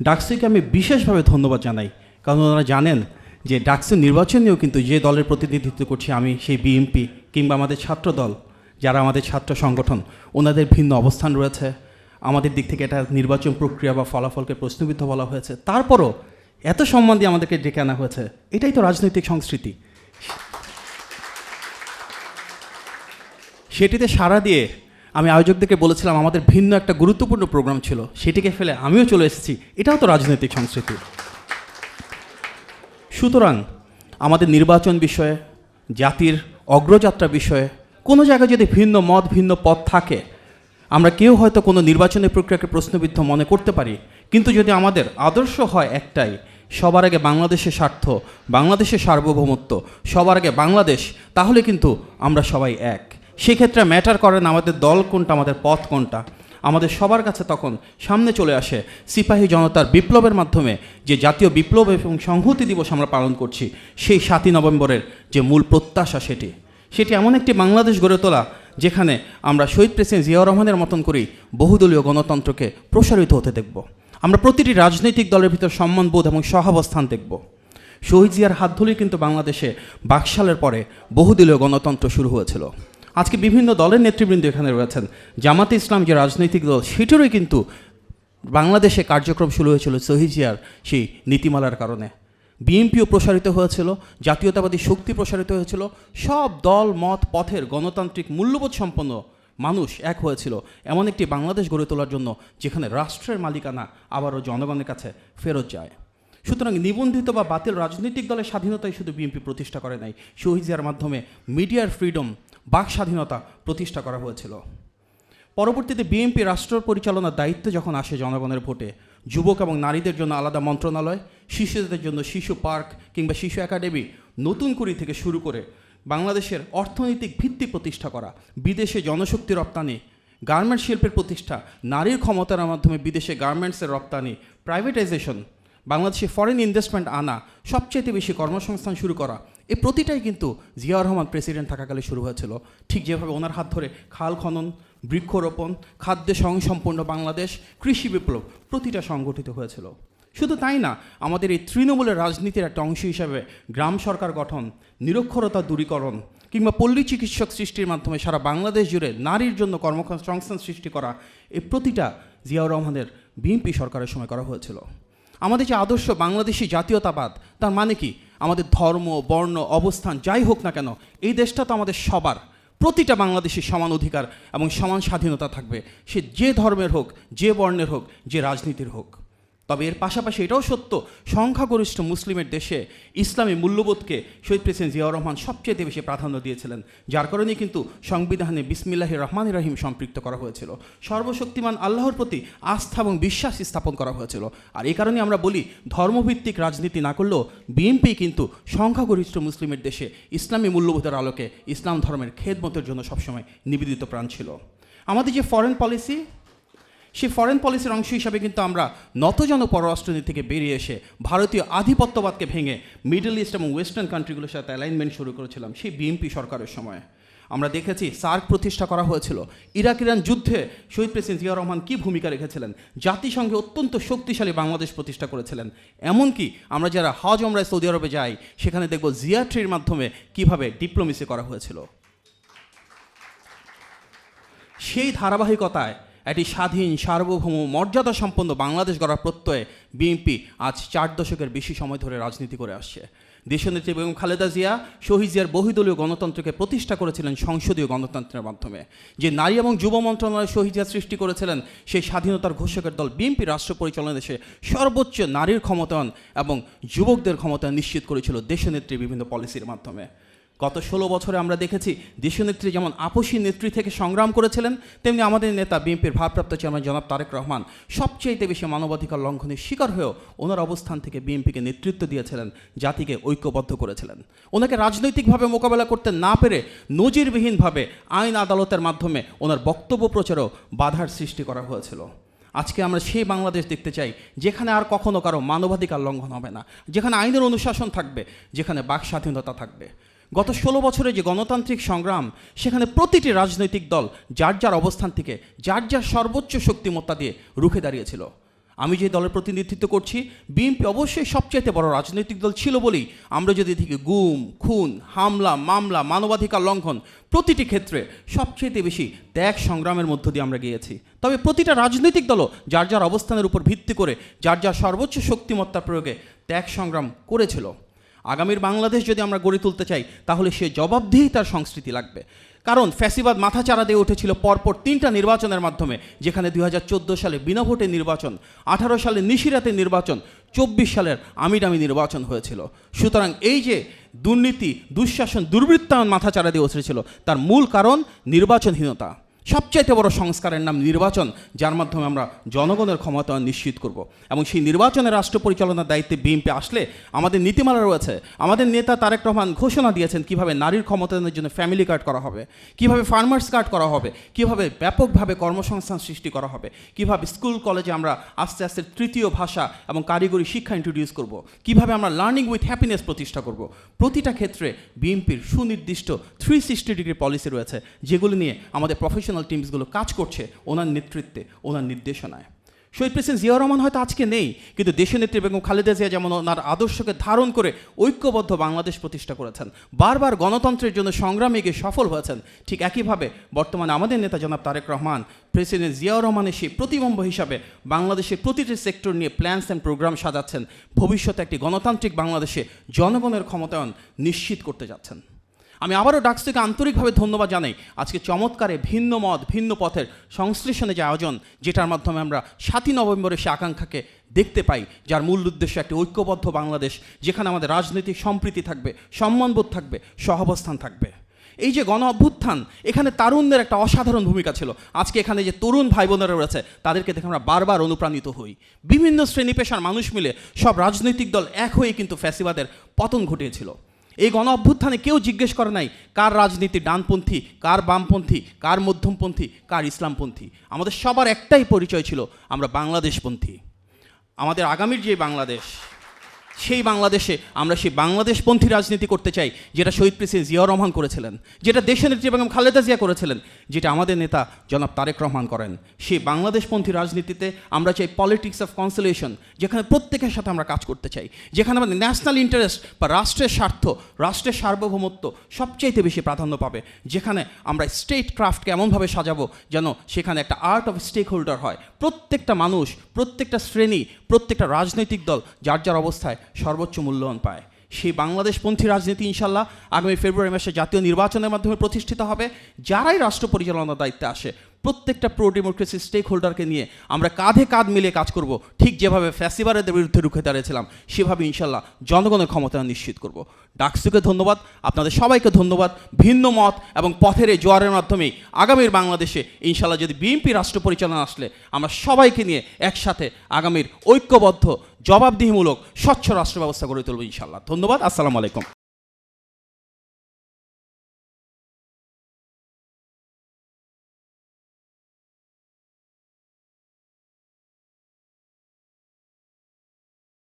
ডাকসুকে আমি বিশেষভাবে ধন্যবাদ জানাই, কারণ ওনারা জানেন যে ডাকসু নির্বাচনেও কিন্তু যে দলের প্রতিনিধিত্ব করছি আমি, সেই বিএনপি কিংবা আমাদের ছাত্র দল, যারা আমাদের ছাত্র সংগঠন, ওনাদের ভিন্ন অবস্থান রয়েছে। আমাদের দিক থেকে এটা নির্বাচন প্রক্রিয়া বা ফলাফলকে প্রশ্নবিদ্ধ বলা হয়েছে, তারপরও এত সম্মান দিয়ে আমাদেরকে ডেকে আনা হয়েছে। এটাই তো রাজনৈতিক সংস্কৃতি। সেটিতে সাড়া দিয়ে আমি আয়োজকদেরকে বলেছিলাম আমাদের ভিন্ন একটা গুরুত্বপূর্ণ প্রোগ্রাম ছিল, সেটিকে ফেলে আমিও চলে এসেছি। এটাও তো রাজনৈতিক সংস্কৃতি। সুতরাং আমাদের নির্বাচন বিষয়ে, জাতির অগ্রযাত্রা বিষয়ে কোনো জায়গায় যদি ভিন্ন মত, ভিন্ন পথ থাকে, আমরা কেউ হয়তো কোনো নির্বাচনের প্রক্রিয়াকে প্রশ্নবিদ্ধ মনে করতে পারি, কিন্তু যদি আমাদের আদর্শ হয় একটাই, সবার আগে বাংলাদেশের স্বার্থ, বাংলাদেশের সার্বভৌমত্ব, সবার আগে বাংলাদেশ, তাহলে কিন্তু আমরা সবাই এক। সেক্ষেত্রে ম্যাটার করে না আমাদের দল কোনটা, আমাদের পথ কোনটা। আমাদের সবার কাছে তখন সামনে চলে আসে সিপাহী জনতার বিপ্লবের মাধ্যমে যে জাতীয় বিপ্লব এবং সংহতি দিবস আমরা পালন করছি, সেই 7ই নভেম্বরের যে মূল প্রত্যাশা, সেটি এমন একটি বাংলাদেশ গড়ে তোলা যেখানে আমরা শহীদ প্রেসিডেন্ট জিয়াউর রহমানের মতন করেই বহুদলীয় গণতন্ত্রকে প্রসারিত হতে দেখব। আমরা প্রতিটি রাজনৈতিক দলের ভিতর সম্মানবোধ এবং সহাবস্থান দেখব। শহীদ জিয়ার হাত ধরেই কিন্তু বাংলাদেশে বাকশালের পরে বহুদলীয় গণতন্ত্র শুরু হয়েছিল। আজকে বিভিন্ন দলের নেতৃবৃন্দ এখানে রয়েছেন। জামাতে ইসলাম যে রাজনৈতিক দল, সেটারই কিন্তু বাংলাদেশে কার্যক্রম শুরু হয়েছিল শহীদ জিয়ার সেই নীতিমালার কারণে। বিএনপিও প্রসারিত হয়েছিল, জাতীয়তাবাদী শক্তি প্রসারিত হয়েছিল, সব দল মত পথের গণতান্ত্রিক মূল্যবোধ সম্পন্ন মানুষ এক হয়েছিল এমন একটি বাংলাদেশ গড়ে তোলার জন্য, যেখানে রাষ্ট্রের মালিকানা আবারও জনগণের কাছে ফেরত যায়। সুতরাং নিবন্ধিত বা বাতিল রাজনৈতিক দলের স্বাধীনতাই শুধু বিএনপি প্রতিষ্ঠা করে নাই, শহীদ জিয়ার মাধ্যমে মিডিয়ার ফ্রিডম, বাক স্বাধীনতা প্রতিষ্ঠা করা হয়েছিল। পরবর্তীতে বিএনপি রাষ্ট্র পরিচালনার দায়িত্ব যখন আসে জনগণের ভোটে, যুবক এবং নারীদের জন্য আলাদা মন্ত্রণালয়, শিশুদের জন্য শিশু পার্ক কিংবা শিশু একাডেমি, নতুন কুড়ি থেকে শুরু করে বাংলাদেশের অর্থনৈতিক ভিত্তি প্রতিষ্ঠা করা, বিদেশে জনশক্তি রপ্তানি, গার্মেন্টস শিল্পের প্রতিষ্ঠা, নারীর ক্ষমতার মাধ্যমে বিদেশে গার্মেন্টসের রপ্তানি, প্রাইভেটাইজেশন, বাংলাদেশে ফরেন ইনভেস্টমেন্ট আনা, সবচেয়ে বেশি কর্মসংস্থান শুরু করা, এই প্রতিটাই কিন্তু জিয়াউর রহমান প্রেসিডেন্ট থাকাকালে শুরু হয়েছিল। ঠিক যেভাবে ওনার হাত ধরে খাল খনন, বৃক্ষরোপণ, খাদ্যে স্বয়ংসম্পূর্ণ বাংলাদেশ, কৃষি বিপ্লব, প্রতিটা সংগঠিত হয়েছিল। শুধু তাই না, আমাদের এই তৃণমূলের রাজনীতির একটা অংশ হিসাবে গ্রাম সরকার গঠন, নিরক্ষরতা দূরীকরণ কিংবা পল্লী চিকিৎসক সৃষ্টির মাধ্যমে সারা বাংলাদেশ জুড়ে নারীর জন্য কর্মসংস্থান সৃষ্টি করা, এই প্রতিটা জিয়াউর রহমানের বিএনপি সরকারের সময় করা হয়েছিল। আমাদের যে আদর্শ বাংলাদেশি জাতীয়তাবাদ, তার মানে কি? আমাদের ধর্ম, বর্ণ, অবস্থান যাই হোক না কেন, এই দেশটা তো আমাদের সবার, প্রতিটা বাংলাদেশি সমান অধিকার এবং সমান স্বাধীনতা থাকবে, সে যে ধর্মের হোক, যে বর্ণের হোক, যে রাজনীতির হোক। তবে এর পাশাপাশি এটাও সত্য, সংখ্যাগরিষ্ঠ মুসলিমের দেশে ইসলামী মূল্যবোধকে শহীদ প্রেসিডেন্ট জিয়াউর রহমান সবচেয়ে বেশি প্রাধান্য দিয়েছিলেন, যার কারণে কিন্তু সংবিধানে বিসমিল্লাহির রহমানির রহিম সম্পৃক্ত করা হয়েছিল। সর্বশক্তিমান আল্লাহর প্রতি আস্থা এবং বিশ্বাস স্থাপন করা হয়েছিল। আর এই কারণে আমরা বলি, ধর্মভিত্তিক রাজনীতি না করলেও বিএনপি কিন্তু সংখ্যাগরিষ্ঠ মুসলিমের দেশে ইসলামী মূল্যবোধের আলোকে ইসলাম ধর্মের খেদমতের জন্য সবসময় নিবেদিত প্রাণ ছিল। আমাদের যে ফরেন পলিসি, সেই ফরেন পলিসির অংশ হিসাবে কিন্তু আমরা নতজন পররাষ্ট্রনীতি থেকে বেরিয়ে এসে ভারতীয় আধিপত্যবাদকে ভেঙে মিডল ইস্ট এবং ওয়েস্টার্ন কান্ট্রিগুলোর সাথে অ্যালাইনমেন্ট শুরু করেছিলাম সেই বিএনপি সরকারের সময়। আমরা দেখেছি সার্ক প্রতিষ্ঠা করা হয়েছিল। ইরাক ইরান যুদ্ধে শহীদ প্রেসিডেন্ট জিয়াউর রহমান কী ভূমিকা রেখেছিলেন, জাতিসংঘে অত্যন্ত শক্তিশালী বাংলাদেশ প্রতিষ্ঠা করেছিলেন। এমনকি আমরা যারা হজ ওমরায় সৌদি আরবে যাই, সেখানে দেখব জিয়া ট্রির মাধ্যমে কীভাবে ডিপ্লোমেসি করা হয়েছিল। সেই ধারাবাহিকতায় একটি স্বাধীন, সার্বভৌম, মর্যাদা সম্পন্ন বাংলাদেশ গড়ার প্রত্যয়ে বিএনপি আজ 4 দশকের বেশি সময় ধরে রাজনীতি করে আসছে। দেশনেত্রী বেগম খালেদা জিয়া শহীদ জিয়ার বহুদলীয় গণতন্ত্রকে প্রতিষ্ঠা করেছিলেন সংসদীয় গণতন্ত্রের মাধ্যমে। যে নারী এবং যুব মন্ত্রণালয় শহীদ জিয়া সৃষ্টি করেছিলেন, সেই স্বাধীনতার ঘোষকের দল বিএনপি রাষ্ট্র পরিচালনা দেশে সর্বোচ্চ নারীর ক্ষমতায়ন এবং যুবকদের ক্ষমতায়ন নিশ্চিত করেছিল দেশনেত্রীর বিভিন্ন পলিসির মাধ্যমে। গত 16 বছরে আমরা দেখেছি দেশনেত্রী যেমন আপসী নেত্রী থেকে সংগ্রাম করেছিলেন, তেমনি আমাদের নেতা বিএনপির ভারপ্রাপ্ত চেয়ারম্যান জনাব তারেক রহমান সবচেয়ে বেশি মানবাধিকার লঙ্ঘনের শিকার হয়েও ওনার অবস্থান থেকে বিএনপিকে নেতৃত্ব দিয়েছিলেন, জাতিকে ঐক্যবদ্ধ করেছিলেন। ওনাকে রাজনৈতিকভাবে মোকাবেলা করতে না পেরে নজিরবিহীনভাবে আইন আদালতের মাধ্যমে ওনার বক্তব্য প্রচারেও বাধার সৃষ্টি করা হয়েছিল। আজকে আমরা সেই বাংলাদেশ দেখতে চাই যেখানে আর কখনো কারো মানবাধিকার লঙ্ঘন হবে না, যেখানে আইনের অনুশাসন থাকবে, যেখানে বাক স্বাধীনতা থাকবে। গত 16 বছরে যে গণতান্ত্রিক সংগ্রাম, সেখানে প্রতিটি রাজনৈতিক দল যার যার অবস্থান থেকে যার যার সর্বোচ্চ শক্তিমত্তা দিয়ে রুখে দাঁড়িয়েছিল। আমি যে দলের প্রতিনিধিত্ব করছি, বিএনপি অবশ্যই সবচাইতে বড় রাজনৈতিক দল ছিল বলেই আমরা যদি দেখি গুম, খুন, হামলা, মামলা, মানবাধিকার লঙ্ঘন প্রতিটি ক্ষেত্রে সবচেয়ে বেশি ত্যাগ সংগ্রামের মধ্য দিয়ে আমরা গিয়েছি। তবে প্রতিটা রাজনৈতিক দলও যার যার অবস্থানের উপর ভিত্তি করে যার যার সর্বোচ্চ শক্তিমত্তা প্রয়োগে ত্যাগ সংগ্রাম করেছিল। আগামীর বাংলাদেশ যদি আমরা গড়ে তুলতে চাই, তাহলে সে জবাবদিহি তার সংস্কৃতি লাগবে। কারণ ফ্যাসিবাদ মাথাচাড়া দিয়ে উঠেছিল পরপর 3টা নির্বাচনের মাধ্যমে, যেখানে 2014 সালে বিনা ভোটের নির্বাচন, 18 সালে নিশিরাতের নির্বাচন, 24 সালের আমিরামি নির্বাচন হয়েছিল। সুতরাং এই যে দুর্নীতি, দুঃশাসন, দুর্বৃত্তায়ন মাথাচাড়া দিয়ে উঠেছিল, তার মূল কারণ নির্বাচনহীনতা। সবচাইতে বড় সংস্কারের নাম নির্বাচন, যার মাধ্যমে আমরা জনগণের ক্ষমতায়ন নিশ্চিত করব। এবং সেই নির্বাচনের রাষ্ট্র পরিচালনার দায়িত্বে বিএনপি আসলে আমাদের নীতিমালা রয়েছে। আমাদের নেতা তারেক রহমান ঘোষণা দিয়েছেন কিভাবে নারীর ক্ষমতায়নের জন্য ফ্যামিলি কার্ড করা হবে, কিভাবে ফার্মার্স কার্ড করা হবে, কিভাবে ব্যাপকভাবে কর্মসংস্থান সৃষ্টি করা হবে, কিভাবে স্কুল কলেজে আমরা আস্তে আস্তে তৃতীয় ভাষা এবং কারিগরি শিক্ষা ইন্ট্রোডিউস করব, কিভাবে আমরা লার্নিং উইথ হ্যাপিনেস প্রতিষ্ঠা করব। প্রতিটা ক্ষেত্রে বিএনপির সুনির্দিষ্ট 360 ডিগ্রি পলিসি রয়েছে, যেগুলো নিয়ে আমাদের প্রফেশনাল টিমসগুলো কাজ করছে ওনার নেতৃত্বে, ওনার নির্দেশনায়। শহীদ প্রেসিডেন্ট জিয়াউর রহমান হয়তো আজকে নেই, কিন্তু দেশনেত্রী বেগম খালেদা জিয়া যেমন ওনার আদর্শকে ধারণ করে ঐক্যবদ্ধ বাংলাদেশ প্রতিষ্ঠা করেছেন, বারবার গণতন্ত্রের জন্য সংগ্রামে গিয়ে সফল হয়েছেন, ঠিক একইভাবে বর্তমানে আমাদের নেতা জনাব তারেক রহমান, প্রেসিডেন্ট জিয়াউর রহমানের সেই প্রতিবিম্ব হিসাবে বাংলাদেশের প্রতিটি সেক্টর নিয়ে প্ল্যানস অ্যান্ড প্রোগ্রাম সাজাচ্ছেন, ভবিষ্যতে একটি গণতান্ত্রিক বাংলাদেশে জনগণের ক্ষমতায়ন নিশ্চিত করতে যাচ্ছেন। আমি আবারও ডাকসুকে আন্তরিকভাবে ধন্যবাদ জানাই আজকে চমৎকারে ভিন্ন মত ভিন্ন পথের সংশ্লেষণে যে আয়োজন, যেটার মাধ্যমে আমরা 7ই নভেম্বরের সে আকাঙ্ক্ষাকে দেখতে পাই, যার মূল উদ্দেশ্য একটি ঐক্যবদ্ধ বাংলাদেশ, যেখানে আমাদের রাজনৈতিক সম্প্রীতি থাকবে, সম্মানবোধ থাকবে, সহাবস্থান থাকবে। এই যে গণ অভ্যুত্থান, এখানে তারুণ্যের একটা অসাধারণ ভূমিকা ছিল। আজকে এখানে যে তরুণ ভাই বোনেরা রয়েছে, তাদেরকে দেখে আমরা বারবার অনুপ্রাণিত হই। বিভিন্ন শ্রেণী পেশার মানুষ মিলে সব রাজনৈতিক দল এক হয়ে কিন্তু ফ্যাসিবাদের পতন ঘটিয়েছিল। এই গণ অভ্যুত্থানে কেউ জিজ্ঞেস করে নাই কার রাজনীতি ডানপন্থী, কার বামপন্থী, কার মধ্যমপন্থী, কার ইসলামপন্থী। আমাদের সবার একটাই পরিচয় ছিল, আমরা বাংলাদেশপন্থী। আমাদের আগামীর যে বাংলাদেশ, সেই বাংলাদেশে আমরা সেই বাংলাদেশপন্থী রাজনীতি করতে চাই, যেটা শহীদ প্রেসিডেন্ট জিয়াউর রহমান করেছিলেন, যেটা দেশনেত্রী বেগম খালেদা জিয়া করেছিলেন, যেটা আমাদের নেতা জনাব তারেক রহমান করেন। সেই বাংলাদেশপন্থী রাজনীতিতে আমরা চাই পলিটিক্স অফ কনসোলিডেশন, যেখানে প্রত্যেকের সাথে আমরা কাজ করতে চাই, যেখানে আমাদের ন্যাশনাল ইন্টারেস্ট বা রাষ্ট্রের স্বার্থ, রাষ্ট্রের সার্বভৌমত্ব সবচাইতে বেশি প্রাধান্য পাবে, যেখানে আমরা স্টেট ক্রাফটকে এমনভাবে সাজাবো যেন সেখানে একটা আর্ট অফ স্টেক হোল্ডার হয়। প্রত্যেকটা মানুষ, প্রত্যেকটা শ্রেণী, প্রত্যেকটা রাজনৈতিক দল যার যার অবস্থায় সর্বোচ্চ মূল্যায়ন পায়। সেই বাংলাদেশপন্থী রাজনীতি ইনশাল্লাহ আগামী ফেব্রুয়ারি মাসে জাতীয় নির্বাচনের মাধ্যমে প্রতিষ্ঠিত হবে। যারাই রাষ্ট্র পরিচালনার দায়িত্বে আসে, প্রত্যেকটা প্রো ডেমোক্রেসি স্টেক হোল্ডারকে নিয়ে আমরা কাঁধে কাঁধ মিলিয়ে কাজ করব। ঠিক যেভাবে ফ্যাসিবাদের বিরুদ্ধে রুখে দাঁড়িয়েছিলাম, সেভাবে ইনশাল্লাহ জনগণের ক্ষমতা নিশ্চিত করব। ডাকসুকে ধন্যবাদ, আপনাদের সবাইকে ধন্যবাদ। ভিন্ন মত এবং পথের এই জোয়ারের মাধ্যমেই আগামীর বাংলাদেশে ইনশাল্লাহ যদি বিএনপি রাষ্ট্র পরিচালনা আসলে, আমরা সবাইকে নিয়ে একসাথে আগামীর ঐক্যবদ্ধ, জবাবদিহিমূলক, স্বচ্ছ রাষ্ট্র ব্যবস্থা গড়ে তুলব ইনশাল্লাহ। ধন্যবাদ। আসসালামু আলাইকুম।